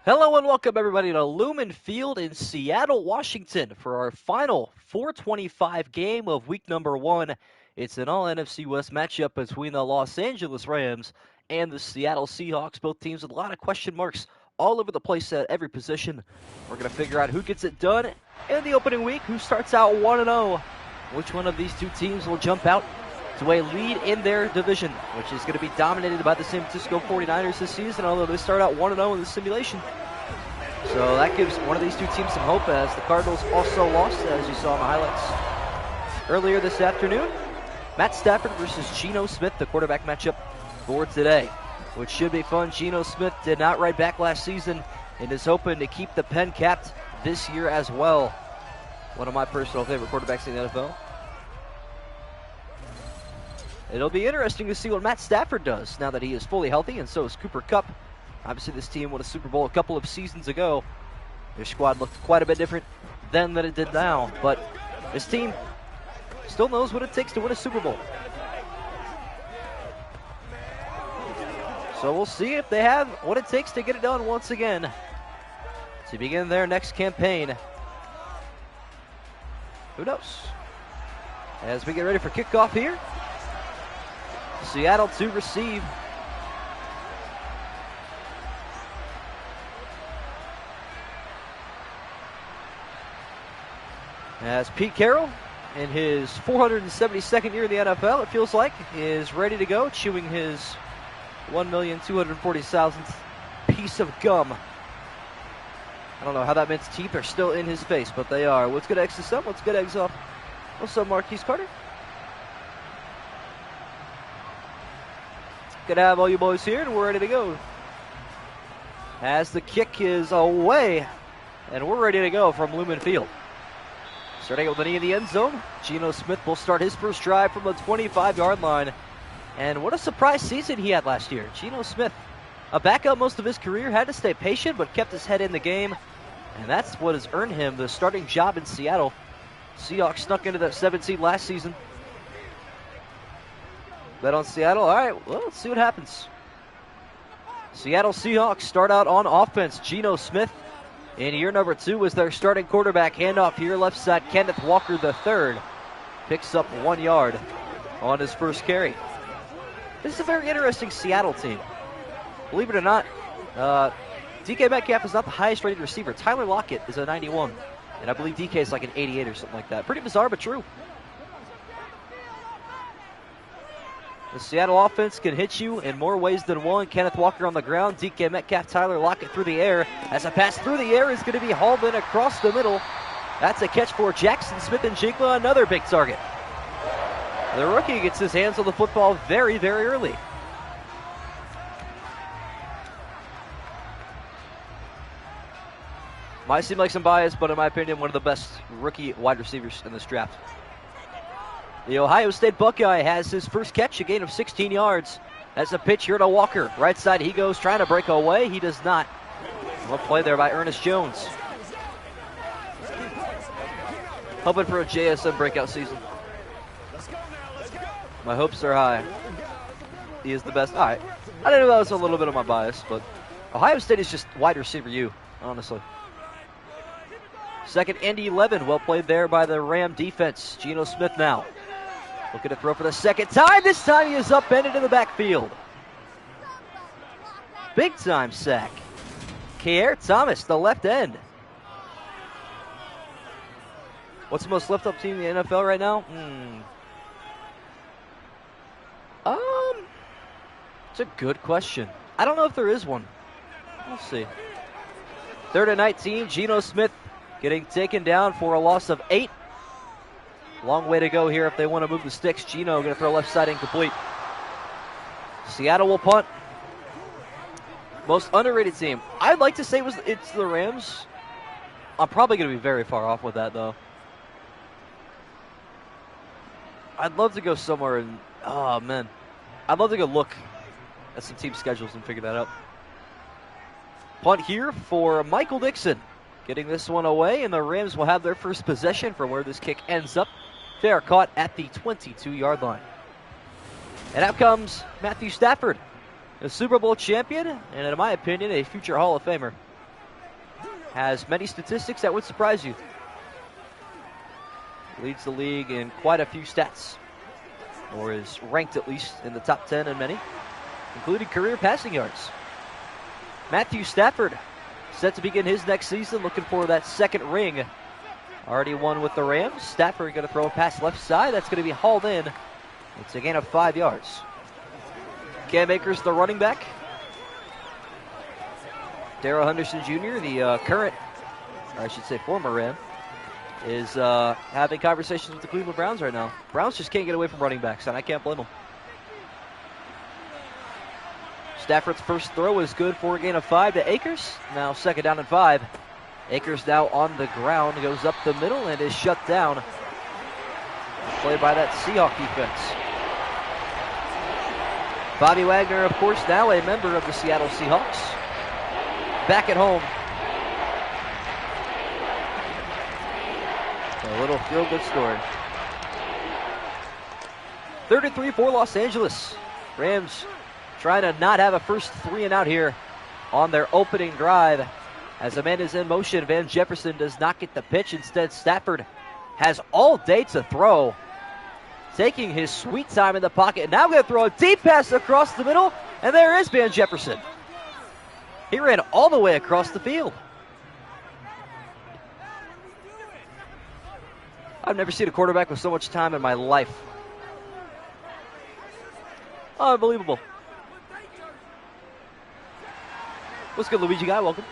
Hello and welcome everybody to Lumen Field in Seattle, Washington for our final 425 game of week number 1. It's an all NFC West matchup between the Los Angeles Rams and the Seattle Seahawks, both teams with a lot of question marks all over the place at every position. We're going to figure out who gets it done in the opening week, who starts out 1-0. Which one of these two teams will jump out to a lead in their division, which is going to be dominated by the San Francisco 49ers this season, although they start out 1-0 in the simulation. So that gives one of these two teams some hope, as the Cardinals also lost, as you saw in the highlights earlier this afternoon. Matt Stafford versus Geno Smith, the quarterback matchup for today, which should be fun. Geno Smith did not ride back last season and is hoping to keep the pen capped this year as well. One of my personal favorite quarterbacks in the NFL. It'll be interesting to see what Matt Stafford does now that he is fully healthy, and so is Cooper Kupp. Obviously, this team won a Super Bowl a couple of seasons ago. Their squad looked quite a bit different then than it did now, but this team still knows what it takes to win a Super Bowl. So we'll see if they have what it takes to get it done once again to begin their next campaign. Who knows? As we get ready for kickoff here, Seattle to receive. As Pete Carroll, in his 472nd year in the NFL, it feels like, is ready to go, chewing his 1,240,000th piece of gum. I don't know how that man's teeth are still in his face, but they are. Let's get X's up. Let's get eggs off. What's up, Marquise Carter? Good to have all you boys here, and we're ready to go. As the kick is away, and we're ready to go from Lumen Field. Starting with the knee in the end zone, Geno Smith will start his first drive from the 25-yard line. And what a surprise season he had last year. Geno Smith, a backup most of his career, had to stay patient but kept his head in the game. And that's what has earned him the starting job in Seattle. Seahawks snuck into that 7th seed last season. Bet on Seattle. All right, well, let's see what happens. Seattle Seahawks start out on offense. Geno Smith in year number 2 was their starting quarterback. Handoff here, left side, Kenneth Walker III picks up 1 yard on his first carry. This is a very interesting Seattle team. Believe it or not, DK Metcalf is not the highest rated receiver. Tyler Lockett is a 91, and I believe DK is like an 88 or something like that. Pretty bizarre, but true. The Seattle offense can hit you in more ways than one. Kenneth Walker on the ground. DK Metcalf, Tyler Lockett through the air. As a pass through the air is going to be hauled in across the middle. That's a catch for Jackson Smith-Njigba, another big target. The rookie gets his hands on the football very, very early. Might seem like some bias, but in my opinion, one of the best rookie wide receivers in this draft. The Ohio State Buckeye has his first catch, a gain of 16 yards. That's a pitch here to Walker. Right side he goes, trying to break away. He does not. Well play there by Ernest Jones. Hoping for a JSN breakout season. My hopes are high. He is the best. All right. I didn't know that was a little bit of my bias, but Ohio State is just wide receiver you, honestly. Second and 11. Well played there by the Ram defense. Geno Smith now. Looking to throw for the second time. This time he is upended in the backfield. Big time sack. Keir Thomas, the left end. What's the most left up team in the NFL right now? It's a good question. I don't know if there is one. We'll see. 3rd and 19. Geno Smith getting taken down for a loss of 8. Long way to go here if they want to move the sticks. Geno going to throw left side incomplete. Seattle will punt. Most underrated team. I'd like to say it's the Rams. I'm probably going to be very far off with that, though. I'd love to go somewhere and, oh, man. I'd love to go look at some team schedules and figure that out. Punt here for Michael Dixon. Getting this one away, and the Rams will have their first possession from where this kick ends up. They are caught at the 22-yard line. And out comes Matthew Stafford, a Super Bowl champion, and in my opinion, a future Hall of Famer. has many statistics that would surprise you. Leads the league in quite a few stats, or is ranked at least in the top 10 in many, including career passing yards. Matthew Stafford set to begin his next season, looking for that second ring. Already won with the Rams. Stafford going to throw a pass left side. That's going to be hauled in. It's a gain of 5 yards. Cam Akers, the running back. Darrell Henderson Jr., the current, or I should say former Ram, is having conversations with the Cleveland Browns right now. Browns just can't get away from running backs, and I can't blame them. Stafford's first throw is good for a gain of 5 to Akers. Now 2nd down and 5. Akers now on the ground, goes up the middle and is shut down. Played by that Seahawks defense. Bobby Wagner, of course, now a member of the Seattle Seahawks. Back at home. A little feel-good story. 33 for Los Angeles. Rams trying to not have a first 3 and out here on their opening drive. As the man is in motion, Van Jefferson does not get the pitch. Instead, Stafford has all day to throw. Taking his sweet time in the pocket. Now going to throw a deep pass across the middle. And there is Van Jefferson. He ran all the way across the field. I've never seen a quarterback with so much time in my life. Unbelievable. What's good, Luigi guy? Welcome.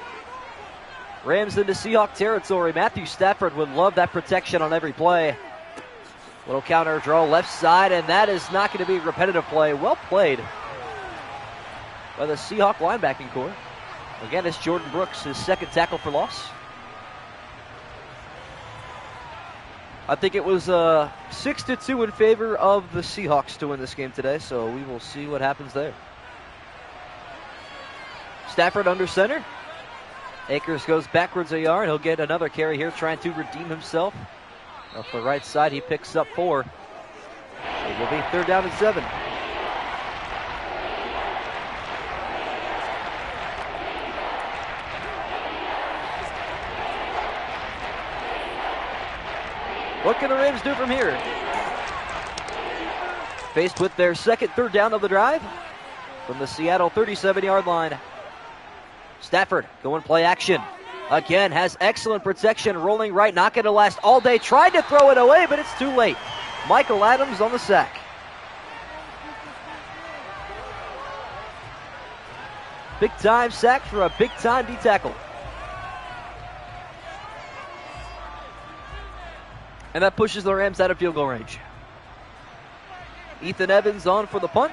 Rams into Seahawk territory. Matthew Stafford would love that protection on every play. Little counter draw left side, and that is not going to be a repetitive play. Well played by the Seahawk linebacking core. Again, it's Jordan Brooks, his second tackle for loss. I think it was 6-2 in favor of the Seahawks to win this game today, so we will see what happens there. Stafford under center. Akers goes backwards a yard. He'll get another carry here, trying to redeem himself. Off the right side, he picks up 4. It will be 3rd down and 7. What can the Rams do from here? Faced with their second 3rd down of the drive from the Seattle 37-yard line. Stafford going play action. Again, has excellent protection, rolling right, not going to last all day. Tried to throw it away, but it's too late. Michael Adams on the sack. Big time sack for a big time D tackle. And that pushes the Rams out of field goal range. Ethan Evans on for the punt.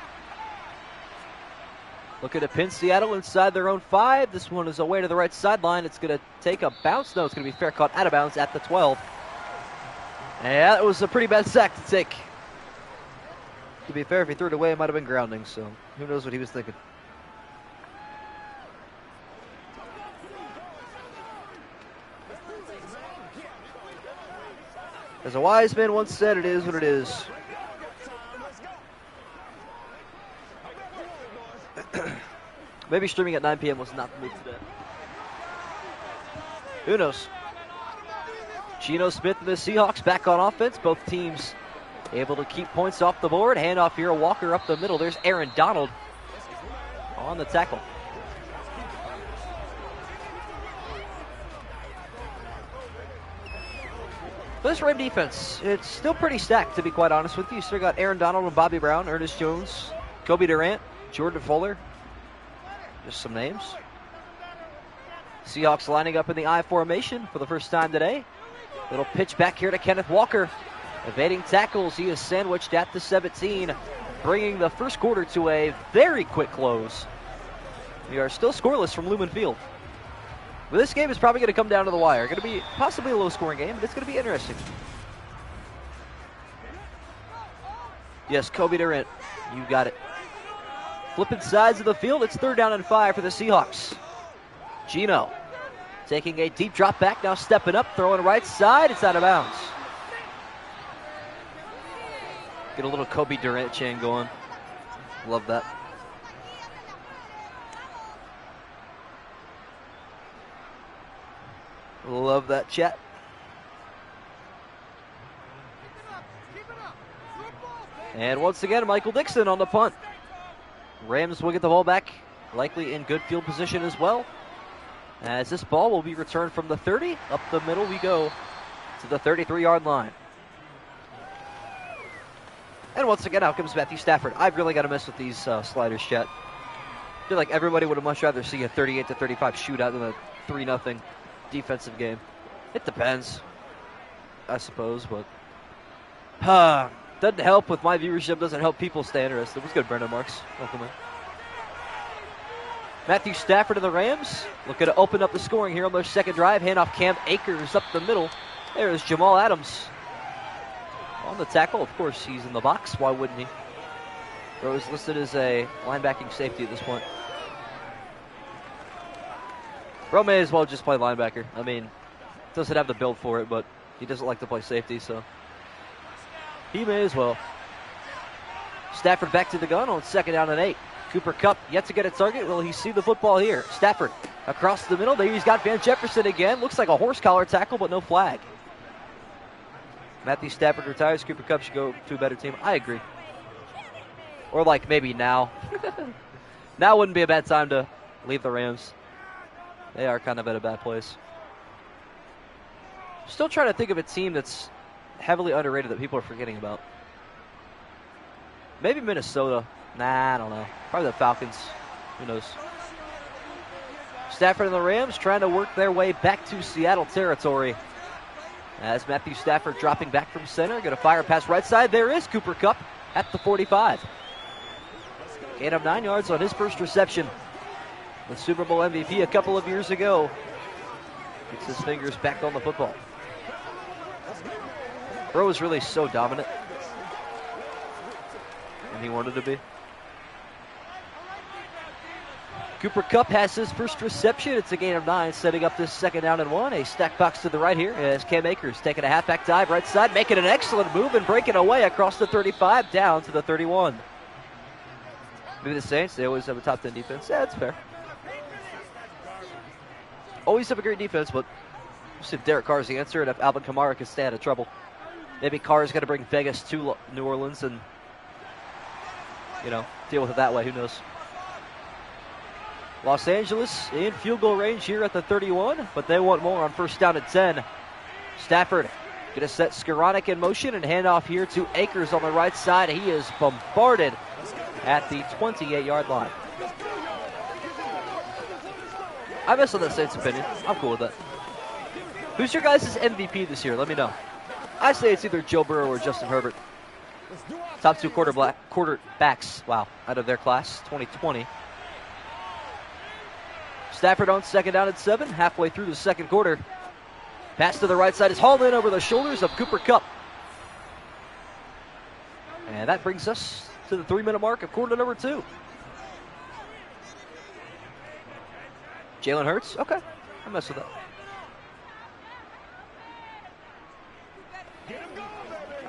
Looking to pin Seattle inside their own 5. This one is away to the right sideline. It's going to take a bounce. No, it's going to be fair caught out of bounds at the 12. Yeah, that was a pretty bad sack to take. To be fair, if he threw it away, it might have been grounding. So who knows what he was thinking. As a wise man once said, it is what it is. Maybe streaming at 9 p.m. was not the move today. Who knows? Geno Smith and the Seahawks back on offense. Both teams able to keep points off the board. Handoff here, Walker up the middle. There's Aaron Donald on the tackle. This Ram defense, it's still pretty stacked, to be quite honest with you. You still got Aaron Donald and Bobby Brown, Ernest Jones, Kobe Durant, Jordan Fuller. Just some names. Seahawks lining up in the I formation for the first time today. Little pitch back here to Kenneth Walker. Evading tackles, he is sandwiched at the 17, bringing the first quarter to a very quick close. We are still scoreless from Lumen Field. But this game is probably going to come down to the wire. Going to be possibly a low-scoring game, but it's going to be interesting. Yes, Kobe Durant, you got it. Flipping sides of the field, it's 3rd down and 5 for the Seahawks. Geno taking a deep drop back, now stepping up, throwing right side, it's out of bounds. Get a little Kobe Durant chain going. Love that. Love that chat. And once again, Michael Dixon on the punt. Rams will get the ball back, likely in good field position as well, as this ball will be returned from the 30. Up the middle we go to the 33-yard line. And once again, out comes Matthew Stafford. I've really got to mess with these sliders, chat. I feel like everybody would have much rather see a 38-35 shootout than a 3-0 defensive game. It depends, I suppose, but doesn't help with my viewership. Doesn't help people stay interested. What's good, Brandon Marks? Welcome in. Matthew Stafford of the Rams looking to open up the scoring here on their second drive. Handoff Cam Akers up the middle. There's Jamal Adams on the tackle. Of course, he's in the box. Why wouldn't he? Bro is listed as a linebacking safety at this point. Bro may as well just play linebacker. I mean, doesn't have the build for it, but he doesn't like to play safety, so he may as well. Stafford back to the gun on 2nd down and 8. Cooper Kupp yet to get a target. Will he see the football here? Stafford across the middle. There he's got Van Jefferson again. Looks like a horse collar tackle, but no flag. Matthew Stafford retires. Cooper Kupp should go to a better team. I agree. Or like maybe now. Now wouldn't be a bad time to leave the Rams. They are kind of at a bad place. Still trying to think of a team that's heavily underrated that people are forgetting about. Maybe Minnesota. Nah, I don't know. Probably the Falcons. Who knows? Stafford and the Rams trying to work their way back to Seattle territory. As Matthew Stafford dropping back from center. Going to fire pass right side. There is Cooper Kupp at the 45. Gain of 9 yards on his first reception. The Super Bowl MVP a couple of years ago. Gets his fingers back on the football. Bro is really so dominant. And he wanted to be. Cooper Kupp has his first reception. It's a gain of 9, setting up this 2nd down and 1. A stack box to the right here as Cam Akers taking a halfback dive right side, making an excellent move and breaking away across the 35 down to the 31. Maybe the Saints, they always have a top 10 defense. Yeah, that's fair. Always have a great defense, but we'll see if Derek Carr is the answer and if Alvin Kamara can stay out of trouble. Maybe Carr is going to bring Vegas to New Orleans and, you know, deal with it that way. Who knows? Los Angeles in field goal range here at the 31, but they want more on 1st down and 10. Stafford going to set Skoranek in motion and hand off here to Akers on the right side. He is bombarded at the 28-yard line. I mess with that Saints opinion. I'm cool with that. Who's your guys' MVP this year? Let me know. I say it's either Joe Burrow or Justin Herbert. Top 2 quarterbacks, wow, out of their class, 2020. Stafford on 2nd down and 7, halfway through the 2nd quarter. Pass to the right side is hauled in over the shoulders of Cooper Kupp. And that brings us to the 3-minute mark of quarter number 2. Jalen Hurts? Okay, I mess with that.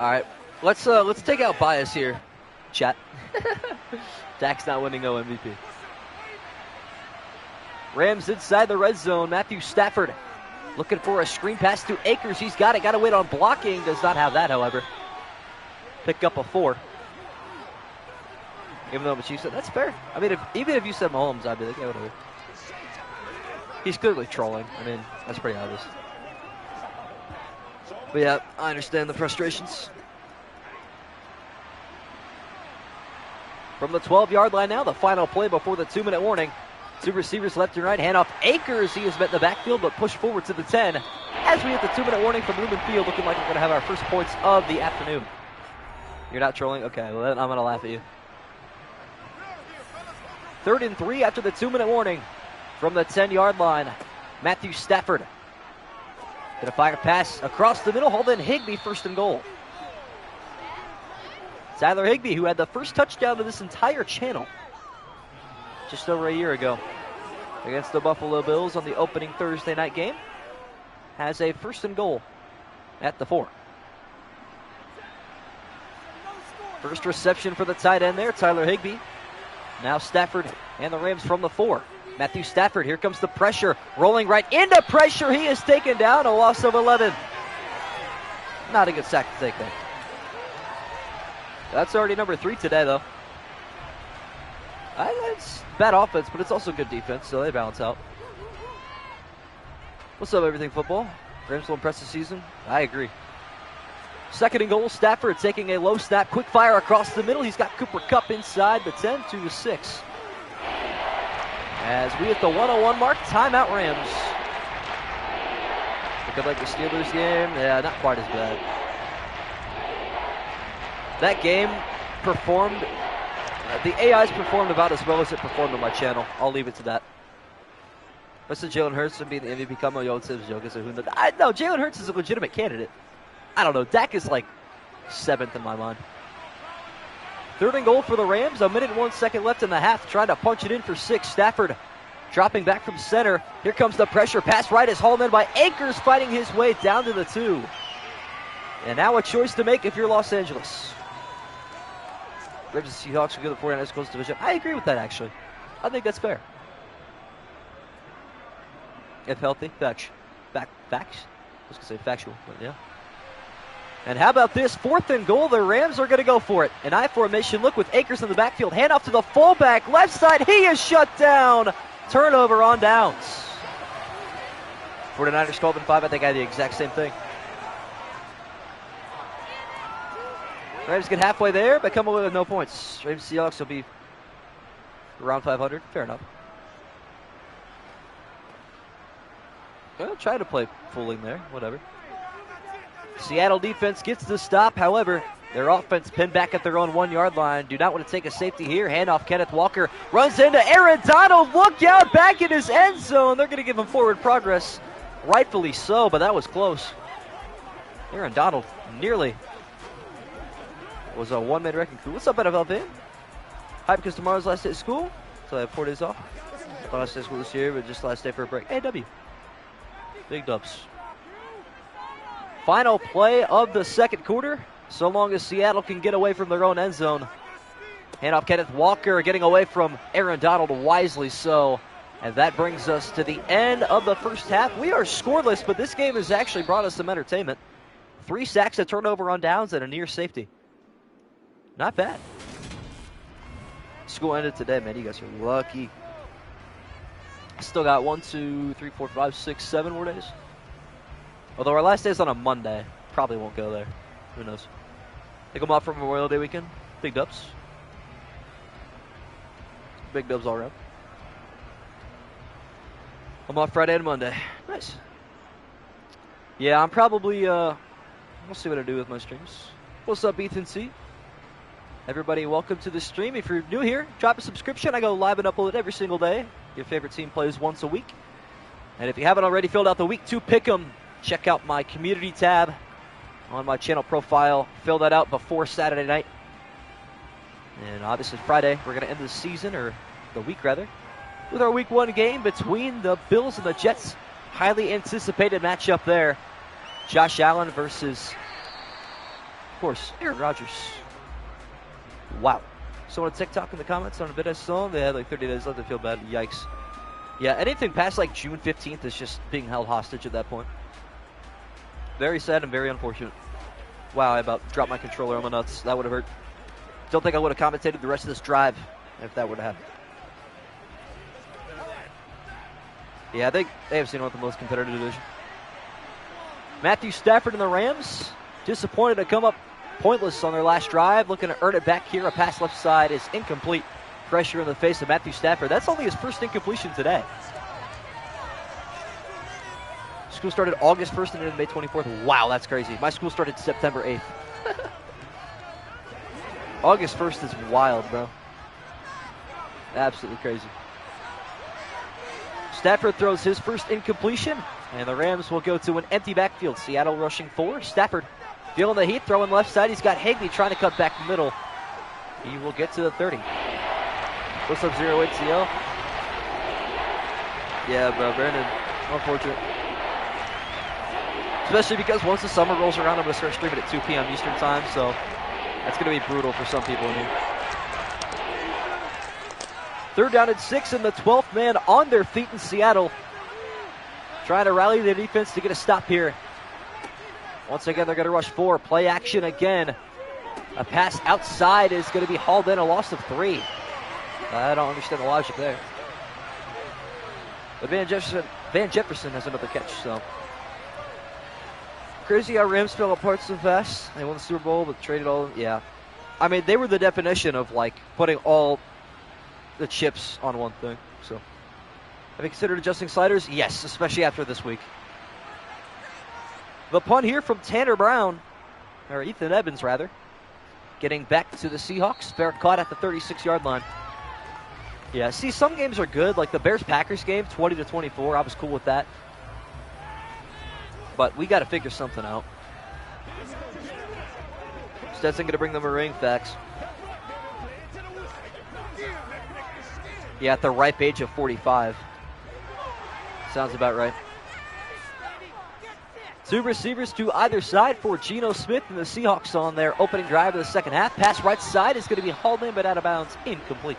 All right, let's take out bias here, chat. Dak's not winning no MVP. Rams inside the red zone. Matthew Stafford looking for a screen pass to Akers. He's got it. Got to wait on blocking. Does not have that, however. Pick up a 4. Even though Machief said, that's fair. I mean, even if you said Mahomes, I'd be like, yeah, whatever. He's clearly trolling. I mean, that's pretty obvious. But yeah, I understand the frustrations. From the 12-yard line now, the final play before the 2-minute warning. 2 receivers left and right. Handoff Akers. He is met in the backfield, but pushed forward to the 10. As we hit the 2-minute warning from Lumen Field, looking like we're going to have our first points of the afternoon. You're not trolling? Okay, well then I'm going to laugh at you. 3rd and 3 after the 2-minute warning from the 10-yard line. Matthew Stafford. Gonna fire a pass across the middle. Holden Higbee, 1st and goal. Tyler Higbee, who had the first touchdown of this entire channel just over a year ago against the Buffalo Bills on the opening Thursday night game, has a 1st and goal at the 4. First reception for the tight end there, Tyler Higbee. Now Stafford and the Rams from the 4. Matthew Stafford, here comes the pressure. Rolling right into pressure. He is taken down, a loss of 11. Not a good sack to take there. That's already number 3 today, though. It's bad offense, but it's also good defense, so they balance out. What's up, Everything Football? Rams will impress the season? I agree. Second and goal, Stafford taking a low snap, quick fire across the middle. He's got Cooper Kupp inside the 10 to the 6. As we hit the 101 mark, timeout Rams. Looking like the Steelers game, yeah, not quite as bad. That game performed, the AIs performed about as well as it performed on my channel. I'll leave it to that. I said Jalen Hurts would be the MVP. Come on, yo, it's his joke. No, Jalen Hurts is a legitimate candidate. I don't know. Dak is like 7th in my mind. Third and goal for the Rams. 1 minute and 1 second left in the half. Trying to punch it in for 6. Stafford dropping back from center. Here comes the pressure. Pass right is hauled in by Akers, fighting his way down to the 2. And now a choice to make if you're Los Angeles. Rams and Seahawks will give the 49ers close division. I agree with that, actually. I think that's fair. If healthy, facts. I was going to say factual, but yeah. And how about this? 4th and goal. The Rams are going to go for it. An I formation look with Akers in the backfield. Handoff to the fullback. Left side. He is shut down. Turnover on downs. 49ers 12-5. I think I had the exact same thing. Rams get halfway there, but come away with no points. Rams Seahawks will be around 500. Fair enough. Well, try to play fooling there. Whatever. Seattle defense gets the stop. However, their offense pinned back at their own 1-yard line. Do not want to take a safety here. Handoff, Kenneth Walker runs into Aaron Donald. Look out, back in his end zone. They're going to give him forward progress. Rightfully so, but that was close. Aaron Donald nearly was a one-man wrecking crew. What's up, NFL fan? Hype because tomorrow's last day of school, so I have 4 days off. I thought last day of school this year, but just last day for a break. AW. Big dubs. Final play of the second quarter. So long as Seattle can get away from their own end zone. Handoff Kenneth Walker getting away from Aaron Donald wisely so. And that brings us to the end of the first half. We are scoreless, but this game has actually brought us some entertainment. 3 sacks, a turnover on downs, and a near safety. Not bad. School ended today, man. You guys are lucky. Still got 1, 2, 3, 4, 5, 6, 7 more days. Although our last day is on a Monday. Probably won't go there. Who knows? Think I'm off for Memorial Day weekend. Big dubs. Big dubs all around. I'm off Friday and Monday. Nice. Yeah, I'm probably, we'll see what I do with my streams. What's up, Ethan C? Everybody, welcome to the stream. If you're new here, drop a subscription. I go live and upload every single day. Your favorite team plays once a week. And if you haven't already filled out the Week 2 Pick'em, check out my community tab on my channel profile. Fill that out before Saturday night. And obviously Friday, we're going to end the season, or the week rather, with our Week 1 game between the Bills and the Jets. Highly anticipated matchup there. Josh Allen versus, of course, Aaron Rodgers. Wow. Someone on TikTok in the comments on a bit I saw, they had like 30 days left to feel bad. Yikes. Yeah, anything past like June 15th is just being held hostage at that point. Very sad and very unfortunate. Wow, I about dropped my controller on my nuts. That would have hurt. Don't think I would have commentated the rest of this drive if that would have happened. Yeah, I think AFC North the most competitive division. Matthew Stafford and the Rams disappointed to come up pointless on their last drive. Looking to earn it back here. A pass left side is incomplete. Pressure in the face of Matthew Stafford. That's only his first incompletion today. School started August 1st and ended May 24th. Wow, that's crazy. My school started September 8th. August 1st is wild, bro. Absolutely crazy. Stafford throws his first incompletion, and the Rams will go to an empty backfield. Seattle rushing 4. Stafford feeling the heat, throwing left side. He's got Higbee trying to cut back middle. He will get to the 30. What's up, 08CL? Yeah, bro, Brandon. Unfortunate. Especially because once the summer rolls around, I'm going to start streaming at 2 p.m. Eastern time, so that's going to be brutal for some people in here. 3rd down and 6, and the 12th man on their feet in Seattle. Trying to rally their defense to get a stop here. Once again, they're going to rush 4. Play action again. A pass outside is going to be hauled in, a loss of 3. I don't understand the logic there. But Van Jefferson has another catch, so. Crazy how Rams fell apart so fast. They won the Super Bowl, but traded all. Yeah. I mean, they were the definition of, like, putting all the chips on one thing. So, have you considered adjusting sliders? Yes, especially after this week. The punt here from Tanner Brown, or Ethan Evans, rather. Getting back to the Seahawks. Fair caught at the 36-yard line. Yeah, see, some games are good. Like the Bears-Packers game, 20-24. I was cool with that. But we got to figure something out. Stetson going to bring them a ring, facts. Yeah, at the ripe age of 45. Sounds about right. 2 receivers to either side for Geno Smith and the Seahawks on their opening drive of the second half. Pass right side is going to be hauled in, but out of bounds, incomplete.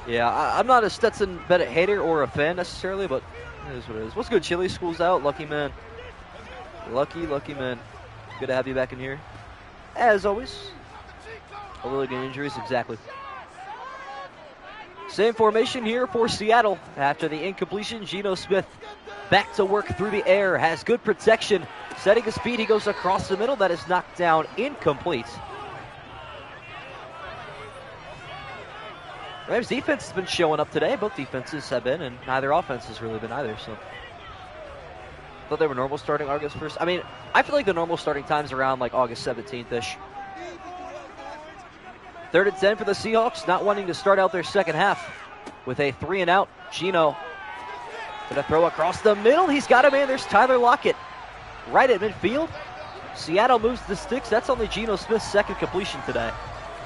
Yeah, I'm not a Stetson Bennett hater or a fan necessarily, but it is what it is. What's good, Chili? School's out. Lucky man. Lucky man. Good to have you back in here. As always. Hooligan injuries, exactly. Same formation here for Seattle. After the incompletion, Geno Smith back to work through the air. Has good protection. Setting his feet, he goes across the middle. That is knocked down, incomplete. Rams defense has been showing up today. Both defenses have been, and neither offense has really been either. So, thought they were normal starting August 1st. I mean, I feel like the normal starting time's around like August 17th-ish. 3rd and 10 for the Seahawks, not wanting to start out their second half with a 3-and-out. Geno gonna throw across the middle. He's got him in. There's Tyler Lockett right at midfield. Seattle moves the sticks. That's only Geno Smith's 2nd completion today,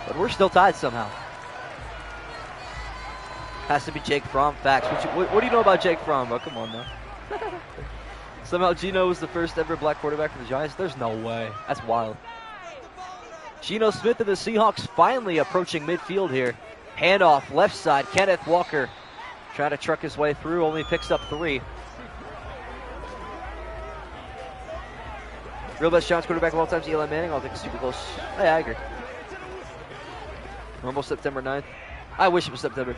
but we're still tied somehow. Has to be Jake Fromm. Facts. What do you know about Jake Fromm, bro? Come on now. Somehow Geno was the first ever black quarterback for the Giants. There's no way. That's wild. Geno Smith and the Seahawks finally approaching midfield here. Handoff, left side. Kenneth Walker trying to truck his way through. Only picks up 3. Real best Giants quarterback of all time is Eli Manning. I'll think it's super close. Oh, yeah, I agree. Normal September 9th. I wish it was September.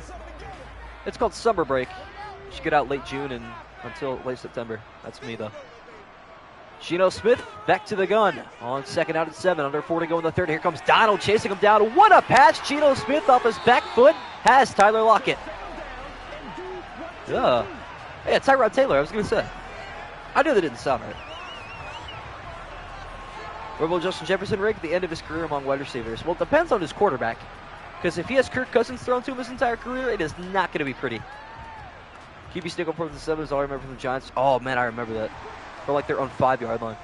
It's called summer break. You should get out late June and until late September. That's me, though. Geno Smith back to the gun on 2nd out and 7. Under 4 to go in the 3rd. Here comes Donald chasing him down. What a pass. Geno Smith off his back foot has Tyler Lockett. Yeah, Tyrod Taylor, I was going to say. I knew that didn't sound right. Where will Justin Jefferson rank at the end of his career among wide receivers? Well, it depends on his quarterback. Because if he has Kirk Cousins thrown to him his entire career, it is not going to be pretty. QB sneak up from the 7 is all I remember from the Giants. Oh, man, I remember that. For like their own 5-yard line.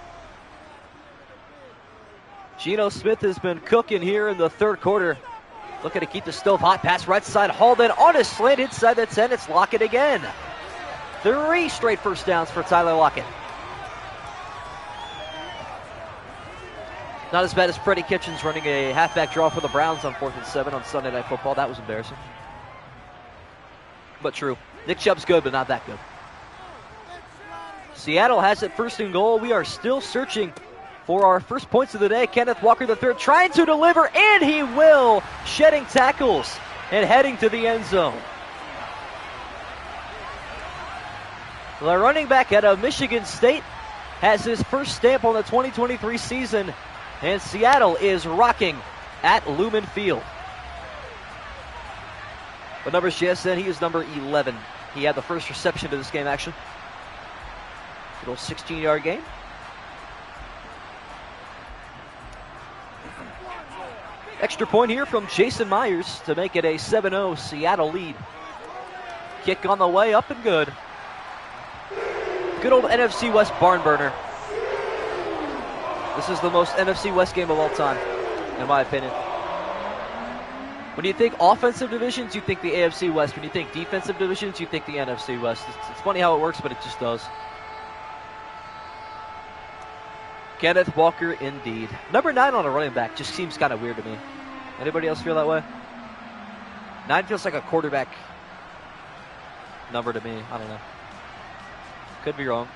Geno Smith has been cooking here in the 3rd quarter. Looking to keep the stove hot. Pass right side. Hauled in on a slant inside the 10. It's Lockett again. 3 straight first downs for Tyler Lockett. Not as bad as Freddie Kitchens running a halfback draw for the Browns on 4th and 7 on Sunday Night Football. That was embarrassing. But true. Nick Chubb's good, but not that good. Seattle has it 1st and goal. We are still searching for our first points of the day. Kenneth Walker III trying to deliver, and he will. Shedding tackles and heading to the end zone. The running back out of Michigan State has his first stamp on the 2023 season, and Seattle is rocking at Lumen Field. What number is JSN? He is number 11. He had the first reception to this game, actually. Little 16-yard game. Extra point here from Jason Myers to make it a 7-0 Seattle lead. Kick on the way, up and good. Good old NFC West barn burner. This is the most NFC West game of all time, in my opinion. When you think offensive divisions, you think the AFC West. When you think defensive divisions, you think the NFC West. It's funny how it works, but it just does. Kenneth Walker, indeed. Number 9 on a running back just seems kind of weird to me. Anybody else feel that way? 9 feels like a quarterback number to me. I don't know. Could be wrong.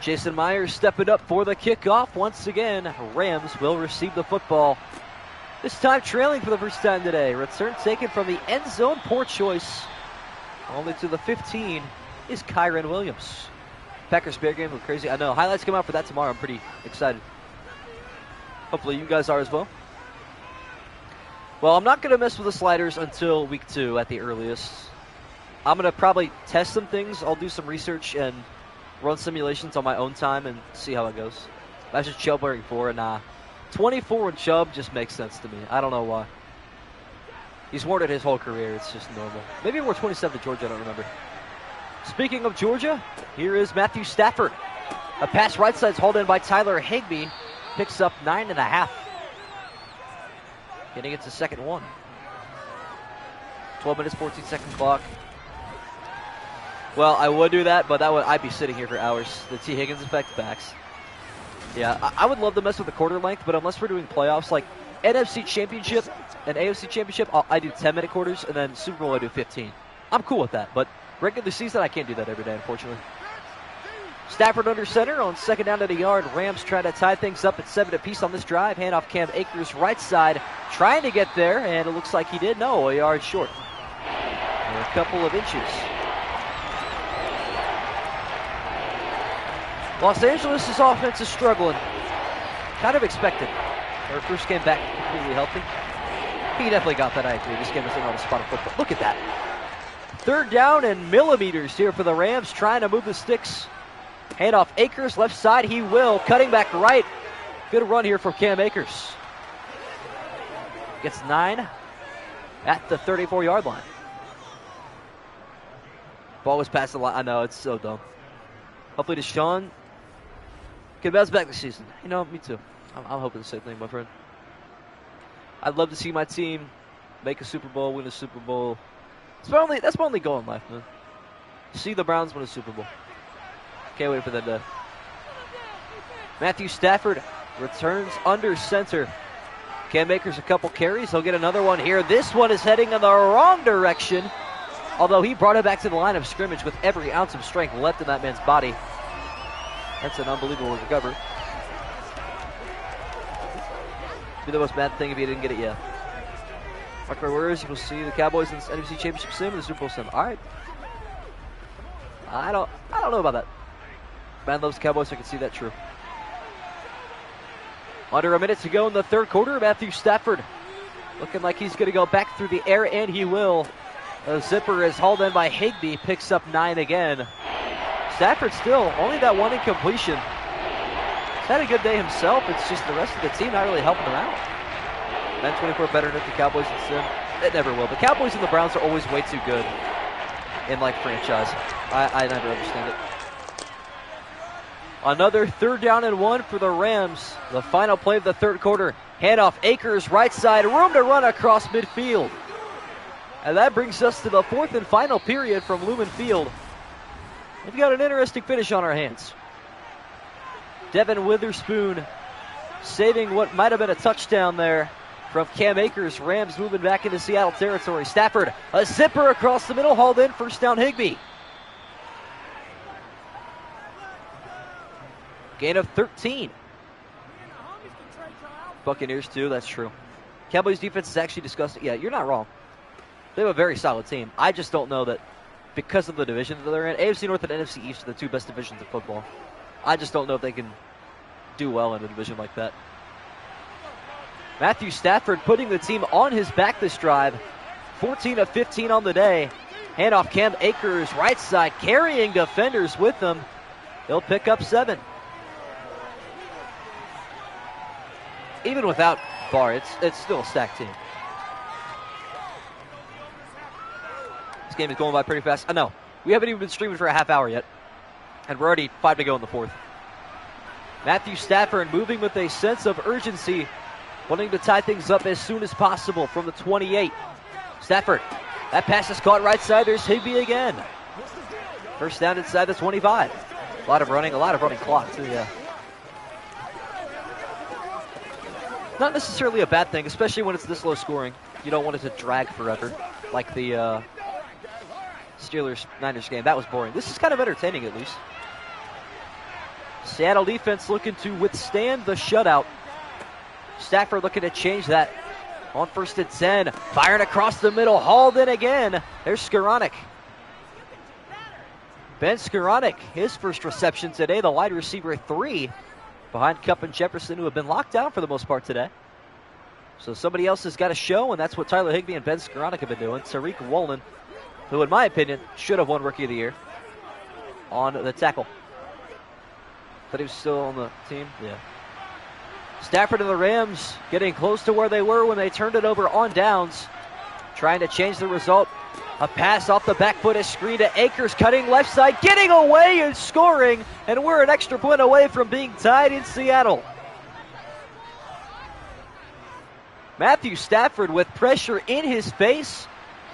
Jason Myers stepping up for the kickoff once again. Rams will receive the football. This time trailing for the first time today. Return taken from the end zone. Poor choice. Only to the 15 is Kyron Williams. Packers Bear game look crazy. I know. Highlights come out for that tomorrow. I'm pretty excited. Hopefully you guys are as well. Well, I'm not going to mess with the sliders until week 2 at the earliest. I'm going to probably test some things. I'll do some research and run simulations on my own time and see how it goes. That's just Chubb wearing 4, and 24 with Chubb just makes sense to me. I don't know why. He's worn it his whole career. It's just normal. Maybe he wore 27 to Georgia. I don't remember. Speaking of Georgia, here is Matthew Stafford. A pass right side's hauled in by Tyler Higbee. Picks up 9.5. Getting it to second 1. 12 minutes, 14 second clock. Well, I would do that, but I'd be sitting here for hours. The T. Higgins effect backs. Yeah, I would love to mess with the quarter length, but unless we're doing playoffs, like NFC Championship and AFC Championship, I do 10-minute quarters, and then Super Bowl I do 15. I'm cool with that, but regular season, I can't do that every day, unfortunately. Stafford under center on second down to the yard. Rams try to tie things up at 7 apiece on this drive. Handoff Cam Akers right side, trying to get there, and it looks like he did. No, a yard short. And a couple of inches. Los Angeles' offense is struggling. Kind of expected. Their first game back completely healthy. He definitely got that, I agree. This game is on a spot of football. Look at that. Third down and millimeters here for the Rams, trying to move the sticks. Handoff Akers, left side, he will. Cutting back right. Good run here for Cam Akers. Gets 9 at the 34-yard line. Ball was past the line. I know, it's so dumb. Hopefully Deshaun can bounce back this season. You know, me too. I'm hoping the same thing, my friend. I'd love to see my team make a Super Bowl, win a Super Bowl. That's my only goal in life, man. See the Browns win a Super Bowl. Can't wait for that day. Matthew Stafford returns under center. Cam Akers a couple carries. He'll get another one here. This one is heading in the wrong direction. Although he brought it back to the line of scrimmage with every ounce of strength left in that man's body. That's an unbelievable recovery. Be the most bad thing if he didn't get it yet. Mark my words, you will see the Cowboys in the NFC Championship sim and the Super Bowl sim. All right. I don't know about that. Man loves the Cowboys, so I can see that true. Under a minute to go in the third quarter. Matthew Stafford looking like he's going to go back through the air, and he will. The zipper is hauled in by Higbee, picks up 9 again. Stafford still, only that one incompletion. He's had a good day himself. It's just the rest of the team not really helping him out. Man 24 better than the Cowboys in sim. It never will. The Cowboys and the Browns are always way too good in, like, franchise. I never understand it. Another third down and 1 for the Rams. The final play of the third quarter. Handoff Akers, right side, room to run across midfield. And that brings us to the fourth and final period from Lumen Field. We've got an interesting finish on our hands. Devin Witherspoon saving what might have been a touchdown there from Cam Akers. Rams moving back into Seattle territory. Stafford, a zipper across the middle, hauled in, first down Higbee. Gain of 13. Buccaneers too, that's true. Cowboys defense is actually disgusting. Yeah, you're not wrong. They have a very solid team. I just don't know that because of the division that they're in. AFC North and NFC East are the two best divisions of football. I just don't know if they can do well in a division like that. Matthew Stafford putting the team on his back this drive. 14 of 15 on the day. Handoff Cam Akers, right side, carrying defenders with them. They'll pick up 7. Even without Barr, it's still a stacked team. This game is going by pretty fast. I know. We haven't even been streaming for a half hour yet. And we're already 5 to go in the fourth. Matthew Stafford moving with a sense of urgency, wanting to tie things up as soon as possible from the 28. Stafford, that pass is caught right side. There's Higbee again. First down inside the 25. A lot of running clock too, yeah. not necessarily a bad thing, especially when it's this low scoring. You don't want it to drag forever, like the Steelers-Niners game. That was boring. This is kind of entertaining, at least. Seattle defense looking to withstand the shutout. Stafford looking to change that. On 1st and 10, firing across the middle, hauled in again. There's Skoranek. Ben Skoranek, his first reception today, the wide receiver 3, behind Kupp and Jefferson, who have been locked down for the most part today. So somebody else has got to show, and that's what Tyler Higbee and Ben Skoranek have been doing. Tariq Woolen, who in my opinion should have won Rookie of the Year, on the tackle. Thought he was still on the team? Yeah. Stafford and the Rams getting close to where they were when they turned it over on downs. Trying to change the result. A pass off the back foot, a screen to Akers, cutting left side, getting away and scoring. And we're an extra point away from being tied in Seattle. Matthew Stafford with pressure in his face.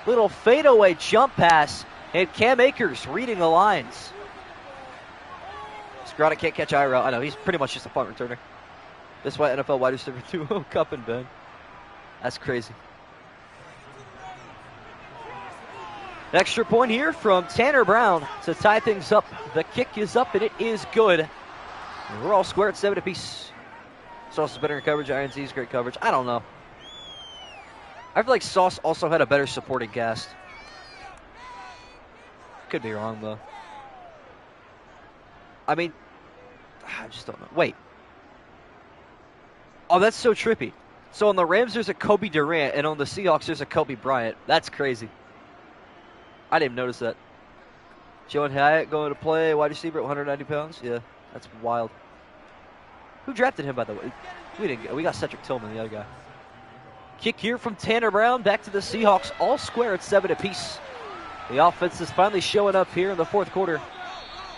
Little fadeaway jump pass. And Cam Akers reading the lines. Skoranek can't catch IRL. I know, he's pretty much just a punt returner. That's why NFL wide receiver 2, Kupp and Ben. That's crazy. An extra point here from Tanner Brown to tie things up. The kick is up, and it is good. And we're all square at 7 apiece. Sauce is better in coverage. INZ's great coverage. I don't know. I feel like Sauce also had a better supporting cast. Could be wrong, though. I mean, I just don't know. Wait. Oh, that's so trippy. So on the Rams, there's a Kobe Durant, and on the Seahawks, there's a Kobe Bryant. That's crazy. I didn't even notice that. Joan Hyatt going to play wide receiver at 190 pounds? Yeah, that's wild. Who drafted him, by the way? We didn't. We got Cedric Tillman, the other guy. Kick here from Tanner Brown. Back to the Seahawks, all square at 7 apiece. The offense is finally showing up here in the fourth quarter.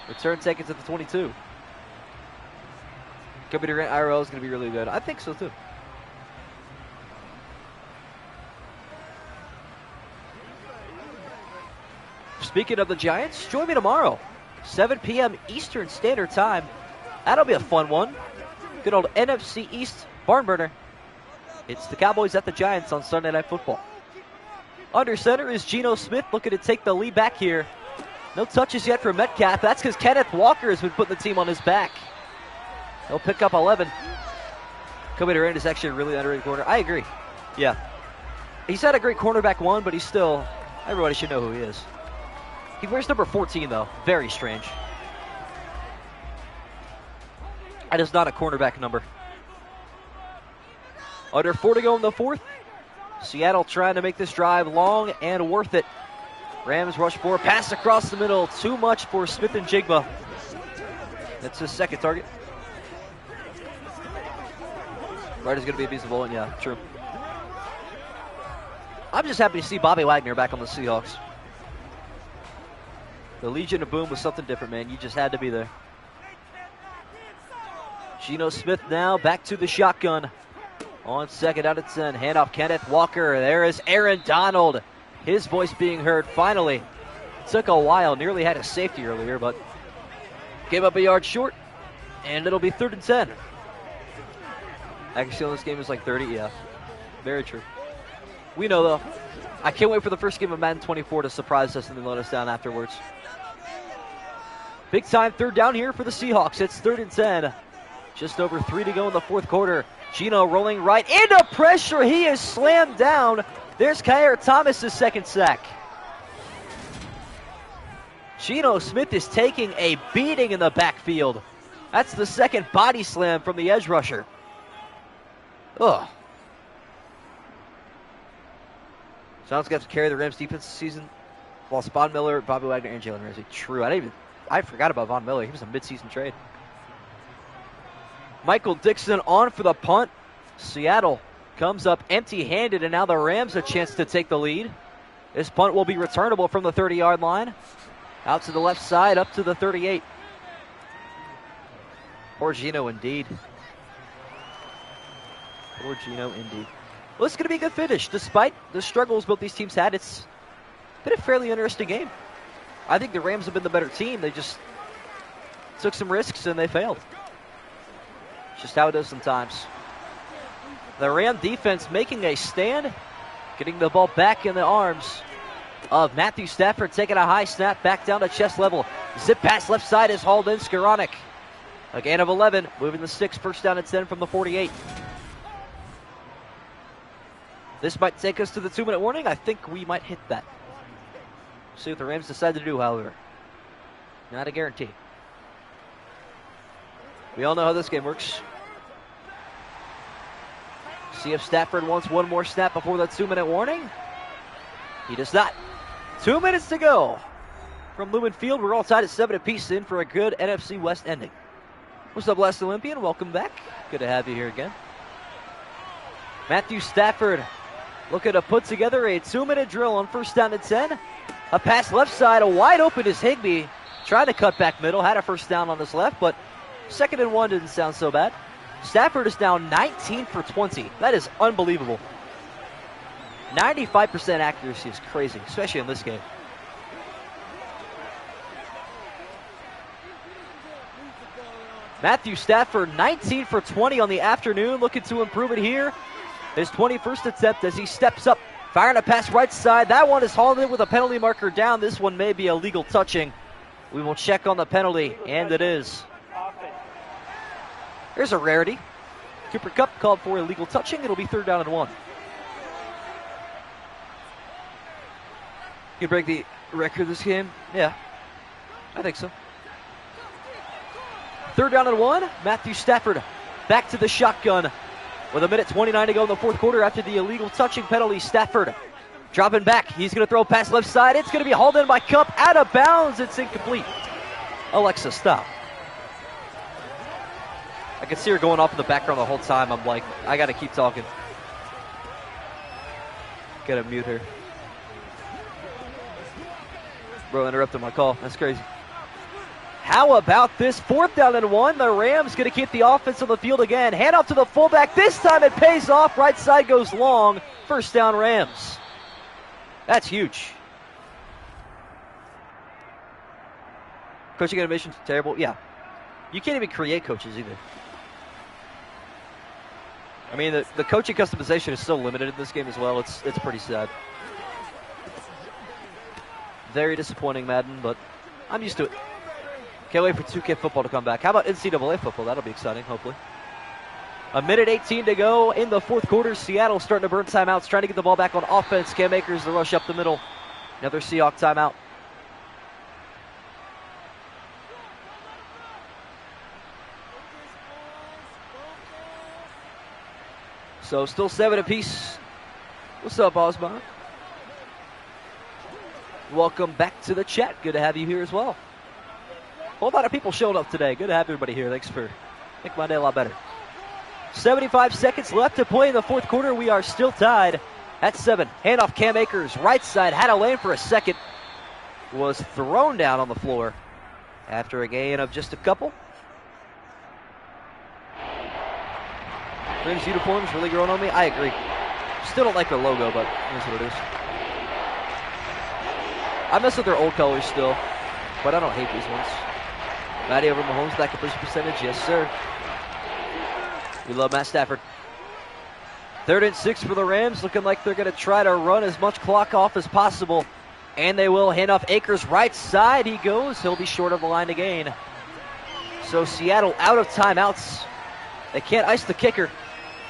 Return taken to the 22. Kobe Durant IRL is going to be really good. I think so, too. Speaking of the Giants, join me tomorrow, 7 p.m. Eastern Standard Time. That'll be a fun one. Good old NFC East barn burner. It's the Cowboys at the Giants on Sunday Night Football. Under center is Geno Smith looking to take the lead back here. No touches yet for Metcalf. That's because Kenneth Walker has been putting the team on his back. He'll pick up 11. Kobe Durant is actually a really underrated corner. I agree. Yeah. He's had a great cornerback one, but he's still, everybody should know who he is. He wears number 14, though. Very strange. That is not a cornerback number. Under 4 to go in the fourth. Seattle trying to make this drive long and worth it. Rams rush 4. Pass across the middle. Too much for Smith and Jigba. That's his second target. Ryder's going to be a piece of bowling. Yeah, true. I'm just happy to see Bobby Wagner back on the Seahawks. The Legion of Boom was something different, man. You just had to be there. Geno Smith now back to the shotgun. On 2nd out of 10. Handoff Kenneth Walker. There is Aaron Donald. His voice being heard finally. Took a while. Nearly had a safety earlier, but gave up a yard short. And it'll be 3rd and 10. Actually, on this game is like 30. Yeah, very true. We know, though. I can't wait for the first game of Madden 24 to surprise us and then let us down afterwards. Big time 3rd down here for the Seahawks. It's 3rd and 10. Just over 3 to go in the fourth quarter. Geno rolling right into pressure. He is slammed down. There's Kyer Thomas' second sack. Geno Smith is taking a beating in the backfield. That's the second body slam from the edge rusher. Ugh. Sounds going to have to carry the Rams defense this season. While Von Miller, Bobby Wagner, and Jalen Ramsey. True. I forgot about Von Miller. He was a midseason trade. Michael Dixon on for the punt. Seattle comes up empty-handed, and now the Rams a chance to take the lead. This punt will be returnable from the 30-yard line. Out to the left side, up to the 38. Poor Geno indeed. Poor Geno indeed. Well, it's going to be a good finish. Despite the struggles both these teams had, it's been a fairly interesting game. I think the Rams have been the better team. They just took some risks and they failed. It's just how it is sometimes. The Ram defense making a stand, getting the ball back in the arms of Matthew Stafford, taking a high snap back down to chest level. Zip pass left side is hauled in. Skoranek. A gain of 11, moving the 6, first down and 10 from the 48. This might take us to the 2-minute warning. I think we might hit that. See what the Rams decide to do, however. Not a guarantee. We all know how this game works. See if Stafford wants one more snap before that 2-minute warning. He does not. 2 minutes to go from Lumen Field. We're all tied at 7 apiece in for a good NFC West ending. What's up, Last Olympian? Welcome back. Good to have you here again. Matthew Stafford looking to put together a 2-minute drill on first down and 10. A pass left side, a wide open is Higbee. Tried to cut back middle, had a first down on his left, but 2nd and 1 didn't sound so bad. Stafford is now 19 for 20. That is unbelievable. 95% accuracy is crazy, especially in this game. Matthew Stafford, 19 for 20 on the afternoon, looking to improve it here. His 21st attempt as he steps up, firing a pass right side. That one is hauled in with a penalty marker down. This one may be illegal touching. We will check on the penalty, and it is. There's a rarity. Cooper Kupp called for illegal touching. It'll be 3rd down and 1. You break the record this game? Yeah, I think so. 3rd down and 1. Matthew Stafford back to the shotgun with 1:29 to go in the 4th quarter after the illegal touching penalty. Stafford dropping back. He's going to throw a pass left side. It's going to be hauled in by Kupp. Out of bounds. It's incomplete. Alexa, stop. I can see her going off in the background the whole time. I'm like, I got to keep talking. Got to mute her. Bro interrupted my call. That's crazy. How about this 4th down and 1? The Rams going to keep the offense on the field again. Hand off to the fullback. This time it pays off. Right side goes long. First down, Rams. That's huge. Coaching animation's terrible. Yeah. You can't even create coaches either. I mean, the coaching customization is so limited in this game as well. It's pretty sad. Very disappointing, Madden, but I'm used to it. Can't wait for 2K football to come back. How about NCAA football? That'll be exciting, hopefully. 1:18 to go in the 4th quarter. Seattle starting to burn timeouts, trying to get the ball back on offense. Cam Akers, the rush up the middle. Another Seahawks timeout. So still 7 apiece. What's up, Osman? Welcome back to the chat. Good to have you here as well. A whole lot of people showed up today. Good to have everybody here. Thanks for making my day a lot better. 75 seconds left to play in the 4th quarter. We are still tied at 7. Handoff Cam Akers, right side, had a lane for a second. Was thrown down on the floor after a gain of just a couple. Rams uniforms really growing on me. I agree. Still don't like their logo, but here's what it is. I mess with their old colors still, but I don't hate these ones. Matty over Mahomes, back completion percentage. Yes, sir. We love Matt Stafford. 3rd and 6 for the Rams. Looking like they're going to try to run as much clock off as possible. And they will. Hand off Akers right side. He goes. He'll be short of the line to gain. So Seattle out of timeouts. They can't ice the kicker.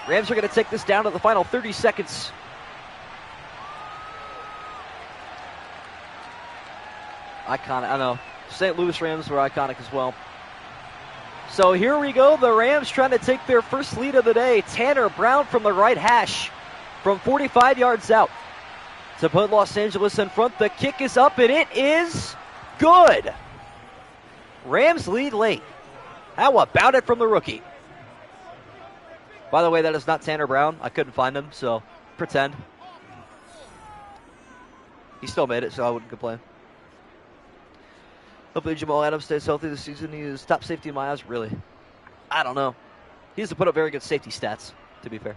Rams are going to take this down to the final 30 seconds. Iconic. I know. St. Louis Rams were iconic as well. So here we go. The Rams trying to take their first lead of the day. Tanner Brown from the right hash from 45 yards out to put Los Angeles in front. The kick is up, and it is good. Rams lead late. How about it from the rookie? By the way, that is not Tanner Brown. I couldn't find him, so pretend. He still made it, so I wouldn't complain. Hopefully Jamal Adams stays healthy this season. He is top safety in my eyes. Really? I don't know. He has to put up very good safety stats, to be fair.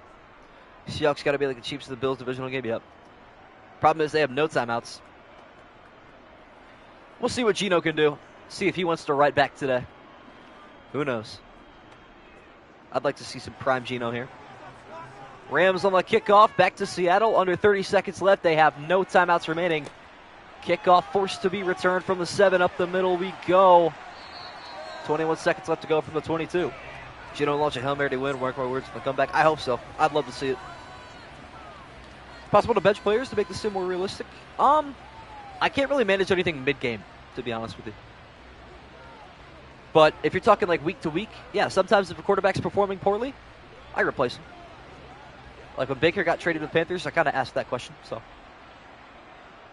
Seahawks got to be like the Chiefs of the Bills divisional game. Yep. Problem is they have no timeouts. We'll see what Geno can do. See if he wants to write back today. Who knows? I'd like to see some prime Geno here. Rams on the kickoff, back to Seattle, under 30 seconds left. They have no timeouts remaining. Kickoff forced to be returned from the 7, up the middle we go. 21 seconds left to go from the 22. Gino launch a Hail Mary to win, mark my words for the comeback. I hope so. I'd love to see it. Possible to bench players to make the sim more realistic? I can't really manage anything mid-game, to be honest with you. But if you're talking like week to week, yeah, sometimes if a quarterback's performing poorly, I replace him. Like when Baker got traded to the Panthers, I kind of asked that question. So,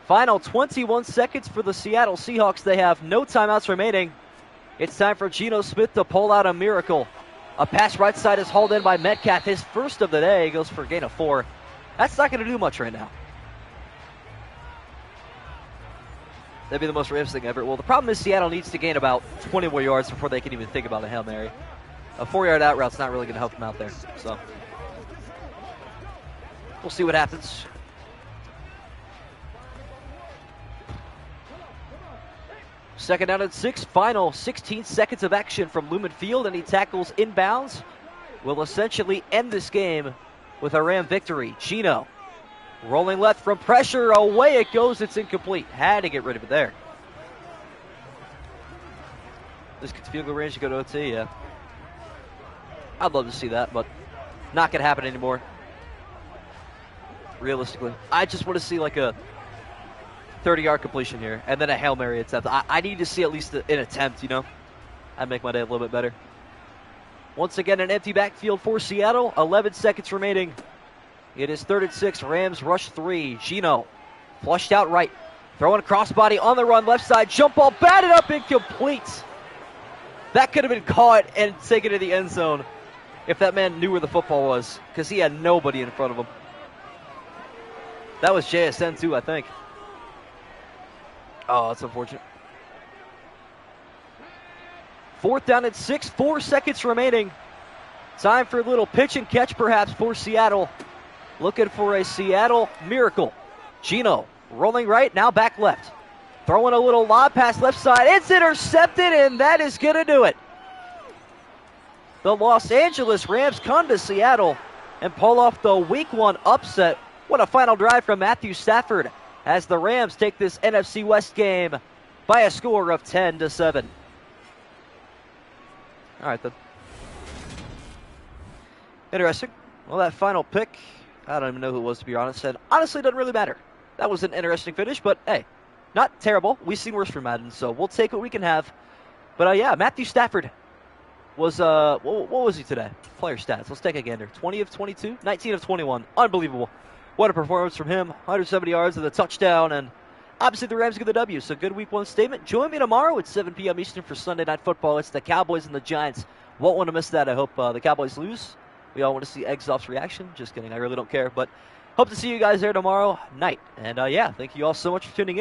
final 21 seconds for the Seattle Seahawks. They have no timeouts remaining. It's time for Geno Smith to pull out a miracle. A pass right side is hauled in by Metcalf. His first of the day, goes for a gain of 4. That's not going to do much right now. That'd be the most Rams thing ever. Well, the problem is Seattle needs to gain about 20 more yards before they can even think about a Hail Mary. A 4-yard out route's not really going to help them out there. So, we'll see what happens. Second down and 6, final 16 seconds of action from Lumen Field. Any tackles inbounds will essentially end this game with a Ram victory. Geno rolling left from pressure, away it goes, it's incomplete. Had to get rid of it there. This gets field goal range to go to OT, yeah. I'd love to see that, but not going to happen anymore. Realistically. I just want to see like a 30-yard completion here, and then a Hail Mary attempt. I need to see at least an attempt, you know? I'd make my day a little bit better. Once again, an empty backfield for Seattle. 11 seconds remaining. It is 3rd and 6. Rams rush 3. Geno flushed out right. Throwing a crossbody on the run. Left side. Jump ball batted up. Incomplete. That could have been caught and taken to the end zone if that man knew where the football was, because he had nobody in front of him. That was JSN too, I think. Oh, that's unfortunate. 4th down and 6. 4 seconds remaining. Time for a little pitch and catch perhaps for Seattle. Looking for a Seattle miracle. Geno rolling right, now back left. Throwing a little lob pass left side. It's intercepted, and that is going to do it. The Los Angeles Rams come to Seattle and pull off the Week 1 upset. What a final drive from Matthew Stafford as the Rams take this NFC West game by a score of 10-7. All right, then. Interesting. Well, that final pick, I don't even know who it was, to be honest, and honestly, it doesn't really matter. That was an interesting finish, but hey, not terrible. We've seen worse from Madden, so we'll take what we can have. But yeah, Matthew Stafford was, what was he today? Player stats. Let's take a gander. 20 of 22, 19 of 21. Unbelievable. What a performance from him. 170 yards and a touchdown, and obviously the Rams get the W, so good Week 1 statement. Join me tomorrow at 7 p.m. Eastern for Sunday Night Football. It's the Cowboys and the Giants. Won't want to miss that. I hope the Cowboys lose. We all want to see Eggsof's reaction. Just kidding. I really don't care, but hope to see you guys there tomorrow night. And yeah, thank you all so much for tuning in.